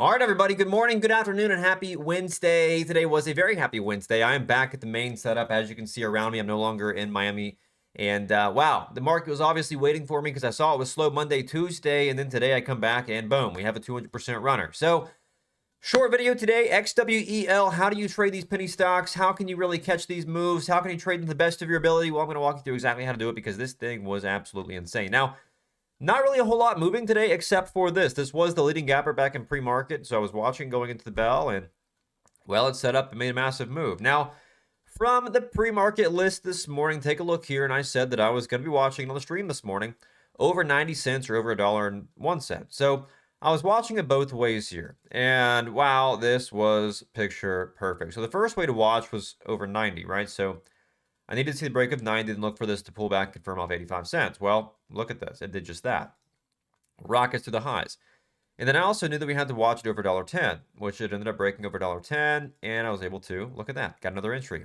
All right, everybody. Good morning, good afternoon, and happy Wednesday. Today was a very happy Wednesday. I am back at the main setup. As you can see around me, I'm no longer in Miami. And wow, the market was obviously waiting for me because I saw it was slow Monday, Tuesday, and then today I come back and boom, we have a 200% runner. So, short video today, XWEL. How do you trade these penny stocks? How can you really catch these moves? How can you trade them to the best of your ability? Well, I'm going to walk you through exactly how to do it because this thing was absolutely insane. Now, not really a whole lot moving today except for this. This was the leading gapper back in pre-market, so I was watching going into the bell, and, well, it set up and made a massive move. Now, from the pre-market list this morning, take a look here, and I said that I was going to be watching on the stream this morning over 90 cents or over $1.01. So I was watching it both ways here, and wow, this was picture perfect. So the first way to watch was over 90, right? So I needed to see the break of 90 and look for this to pull back and confirm off 85 cents. Well, look at this. It did just that. Rockets to the highs. And then I also knew that we had to watch it over $1.10, which it ended up breaking over $1.10, and I was able to, look at that, got another entry.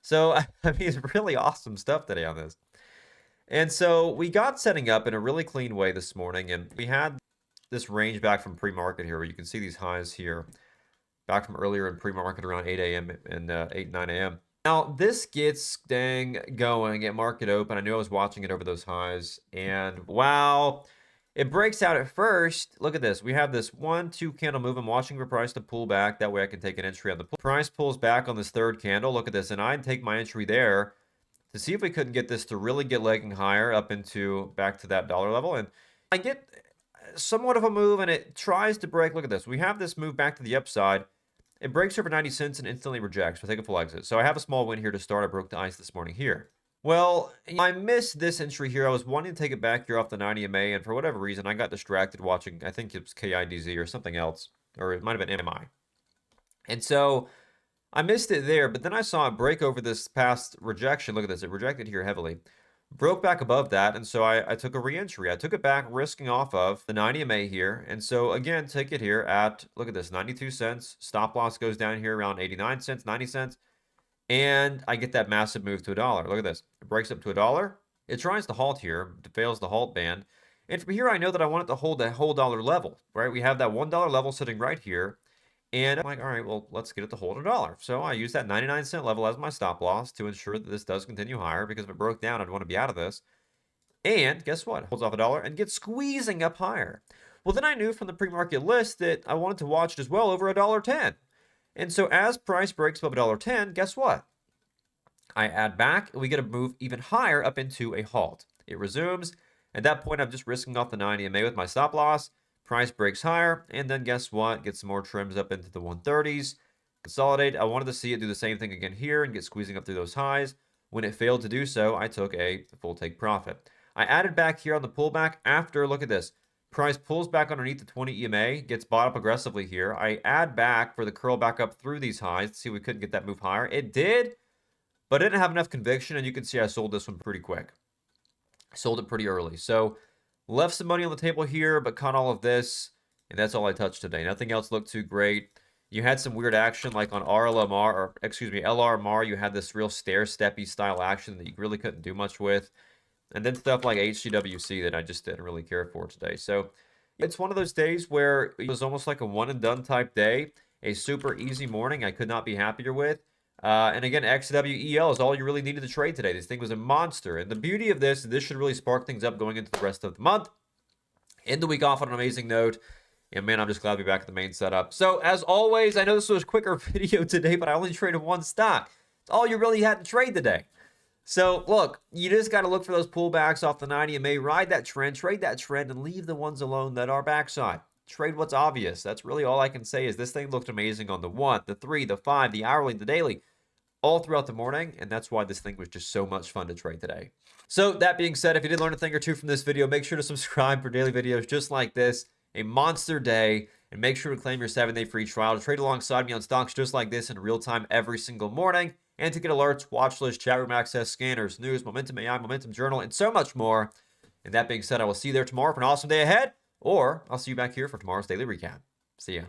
So, I mean, it's really awesome stuff today on this. And so we got setting up in a really clean way this morning, and we had this range back from pre-market here where you can see these highs here back from earlier in pre-market around 8 a.m. and 8, 9 a.m. Now, this gets dang going at market open. I knew I was watching it over those highs. And wow, it breaks out at first. Look at this. We have this 1-2 candle move. I'm watching for price to pull back. That way I can take an entry on the price pulls back on this third candle. Look at this. And I'd take my entry there to see if we couldn't get this to really get legging higher up into back to that dollar level. And I get somewhat of a move and it tries to break. Look at this. We have this move back to the upside. It breaks over 90 cents and instantly rejects. So take a full exit. So I have a small win here to start. I broke the ice this morning here. Well, I missed this entry here. I was wanting to take it back here off the 90 MA, and for whatever reason, I got distracted watching, I think it was KIDZ or something else, or it might have been MMI. And so I missed it there, but then I saw it break over this past rejection. Look at this. It rejected here heavily. Broke back above that, and so I took a re-entry. I took it back, risking off of the 90 MA here. And so, again, take it here at, look at this, 92 cents. Stop loss goes down here around 89 cents, 90 cents. And I get that massive move to a dollar. Look at this. It breaks up to a dollar. It tries to halt here. It fails the halt band. And from here, I know that I want it to hold that whole dollar level, right? We have that $1 level sitting right here. And I'm like, all right, well, let's get it to hold a dollar. So I use that 99-cent level as my stop loss to ensure that this does continue higher, because if it broke down, I'd want to be out of this. And guess what? It holds off a dollar and gets squeezing up higher. Well, then I knew from the pre-market list that I wanted to watch it as well over $1.10. And so as price breaks above $1.10, guess what? I add back, and we get a move even higher up into a halt. It resumes. At that point, I'm just risking off the 90 MA with my stop loss. Price breaks higher, and then guess what? Get some more trims up into the 130s. Consolidate. I wanted to see it do the same thing again here and get squeezing up through those highs. When it failed to do so, I took a full take profit. I added back here on the pullback after, look at this. Price pulls back underneath the 20 EMA, gets bought up aggressively here. I add back for the curl back up through these highs to see if we couldn't get that move higher. It did, but I didn't have enough conviction, and you can see I sold this one pretty quick. Sold it pretty early. So left some money on the table here, but caught all of this, and that's all I touched today. Nothing else looked too great. You had some weird action like on RLMR, or excuse me, LRMR. You had this real stair-steppy style action that you really couldn't do much with. And then stuff like HGWC that I just didn't really care for today. So it's one of those days where it was almost like a one-and-done type day. A super easy morning I could not be happier with. And again, XWEL is all you really needed to trade today. This thing was a monster. And the beauty of this should really spark things up going into the rest of the month. End the week off on an amazing note. And man, I'm just glad to be back at the main setup. So as always, I know this was a quicker video today, but I only traded one stock. It's all you really had to trade today. So look, you just got to look for those pullbacks off the 90 and may ride that trend, trade that trend, and leave the ones alone that are backside. Trade what's obvious. That's really all I can say is this thing looked amazing on the 1, the 3, the 5, the hourly, the daily, all throughout the morning, and that's why this thing was just so much fun to trade today. So that being said, if you did learn a thing or two from this video, make sure to subscribe for daily videos just like this, a monster day, and make sure to claim your 7-day free trial to trade alongside me on stocks just like this in real time every single morning, and to get alerts, watch list, chat room access, scanners, news, Momentum AI, Momentum Journal, and so much more. And that being said, I will see you there tomorrow for an awesome day ahead, or I'll see you back here for tomorrow's daily recap. See ya.